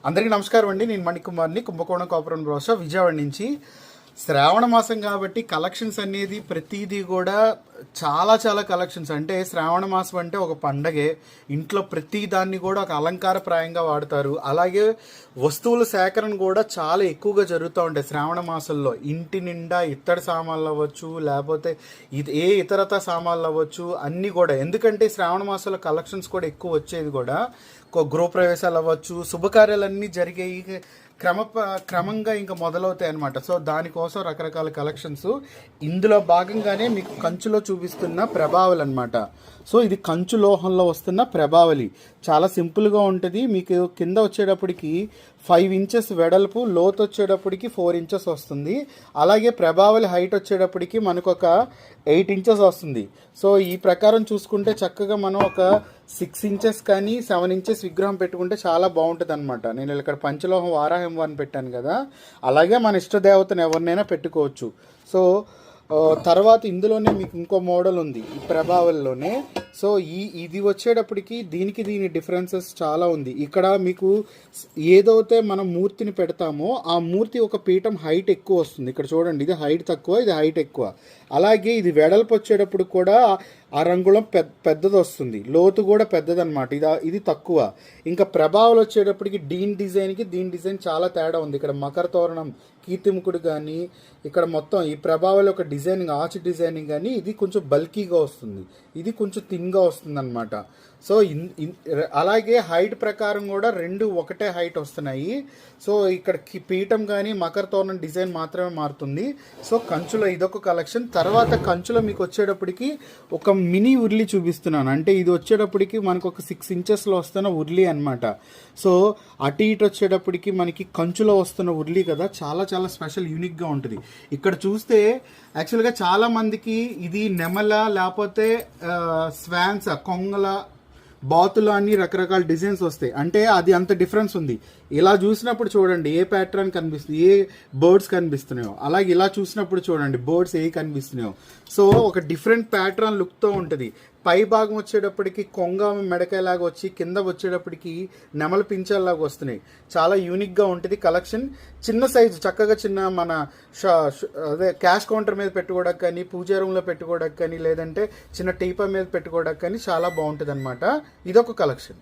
అందరికీ నమస్కారం అండి. నేను మణికుమార్ని, కుంభకోణం కాపురం బ్రోష విజయవాడ నుంచి. శ్రావణ మాసం కాబట్టి కలెక్షన్స్ అనేది ప్రతిదీ కూడా చాలా కలెక్షన్స్. అంటే శ్రావణ మాసం అంటే ఒక పండగే. ఇంట్లో ప్రతి దాన్ని కూడా ఒక అలంకారప్రాయంగా వాడతారు. అలాగే వస్తువుల సేకరణ కూడా చాలా ఎక్కువగా జరుగుతూ ఉంటాయి శ్రావణ మాసంలో. ఇంటి నిండా ఇత్తడి సామాన్లు అవ్వచ్చు, లేకపోతే ఏ ఇతరత సామాన్లు అవ్వచ్చు, అన్నీ కూడా. ఎందుకంటే శ్రావణ మాసంలో కలెక్షన్స్ కూడా ఎక్కువ వచ్చేది కూడా గృహప్రవేశాలు అవ్వచ్చు, శుభకార్యాలన్నీ జరిగాయి క్రమంగా ఇంకా మొదలవుతాయి అనమాట. సో దానికోసం రకరకాల కలెక్షన్స్. ఇందులో భాగంగానే మీకు కంచులో చూపిస్తున్న ప్రభావలి అనమాట. సో ఇది కంచు లోహంలో వస్తున్న ప్రభావలి. చాలా సింపుల్గా ఉంటుంది. మీకు కింద వచ్చేటప్పటికి 5 ఇంచెస్ వెడల్పు, లోతు వచ్చేటప్పటికి 4 ఇంచెస్ వస్తుంది. అలాగే ప్రభావలి హైట్ వచ్చేటప్పటికి మనకు ఒక 8 ఇంచెస్ వస్తుంది. సో ఈ ప్రకారం చూసుకుంటే చక్కగా మనం ఒక 6 ఇంచెస్ కానీ 7 ఇంచెస్ విగ్రహం పెట్టుకుంటే చాలా బాగుంటుంది అనమాట. నేను ఇక్కడ పంచలోహం వారాహంవాన్ని పెట్టాను కదా, అలాగే మన ఇష్టదేవతను ఎవరినైనా పెట్టుకోవచ్చు. సో తర్వాత ఇందులోనే మీకు ఇంకో మోడల్ ఉంది ఈ ప్రభావల్లోనే. సో ఇది వచ్చేటప్పటికి దీని డిఫరెన్సెస్ చాలా ఉంది. ఇక్కడ మీకు ఏదైతే మనం మూర్తిని పెడతామో ఆ మూర్తి ఒక పీఠం హైట్ ఎక్కువ వస్తుంది. ఇక్కడ చూడండి, ఇది హైట్ తక్కువ, ఇది హైట్ ఎక్కువ. అలాగే ఇది వెడల్పు వచ్చేటప్పుడు కూడా ఆ రంగుళం పెద్దది వస్తుంది, లోతు కూడా పెద్దదన్నమాట. ఇది తక్కువ. ఇంకా ప్రభావాలు వచ్చేటప్పటికి దీని డిజైన్ చాలా తేడా ఉంది. ఇక్కడ మకర తోరణం, కీర్తిముఖుడు కానీ, ఇక్కడ మొత్తం ఈ ప్రభావాల యొక్క డిజైనింగ్, ఆర్చ్ డిజైనింగ్ కానీ ఇది కొంచెం బల్కీగా వస్తుంది, ఇది కొంచెం థిన్గా వస్తుంది అనమాట. సో అలాగే హైట్ ప్రకారం కూడా రెండు ఒకటే హైట్ వస్తున్నాయి. సో ఇక్కడ పీఠం కానీ మకర తోరణం డిజైన్ మాత్రమే మారుతుంది. సో కంచులో ఇదొక కలెక్షన్. తర్వాత కంచులో మీకు వచ్చేటప్పటికి ఒక మినీ ఉర్లీ చూపిస్తున్నాను. అంటే ఇది వచ్చేటప్పటికి మనకు ఒక 6 ఇంచెస్లో వస్తున్న ఉర్లీ అనమాట. సో అటు ఇటు వచ్చేటప్పటికి మనకి కంచులో వస్తున్న ఉర్లీ కదా, చాలా స్పెషల్, యూనిక్గా ఉంటుంది. ఇక్కడ చూస్తే యాక్చువల్గా చాలా మందికి ఇది నెమల, లేకపోతే స్వాన్స్, కొంగల, బాతులు అన్ని రకరకాల డిజైన్స్ వస్తాయి. అంటే అది అంత డిఫరెన్స్ ఉంది. ఇలా చూసినప్పుడు చూడండి ఏ ప్యాటర్న్ కనిపిస్తుంది, ఏ బర్డ్స్ కనిపిస్తున్నాయో. అలాగే ఇలా చూసినప్పుడు చూడండి బర్డ్స్ ఏ కనిపిస్తున్నాయో. సో ఒక డిఫరెంట్ ప్యాటర్న్ లుక్తో ఉంటుంది. పై భాగం వచ్చేటప్పటికి కొంగ మెడకాయలాగా వచ్చి, కింద వచ్చేటప్పటికి నెమల పించాల్లాగా వస్తున్నాయి. చాలా యూనిక్గా ఉంటుంది కలెక్షన్. చిన్న సైజు, చక్కగా చిన్న మన అదే క్యాష్ కౌంటర్ మీద పెట్టుకోవడానికి కానీ, పూజా రూమ్లో పెట్టుకోవడానికి కానీ, లేదంటే చిన్న టీపా మీద పెట్టుకోవడానికి కానీ చాలా బాగుంటుంది అనమాట. ఇదొక కలెక్షన్.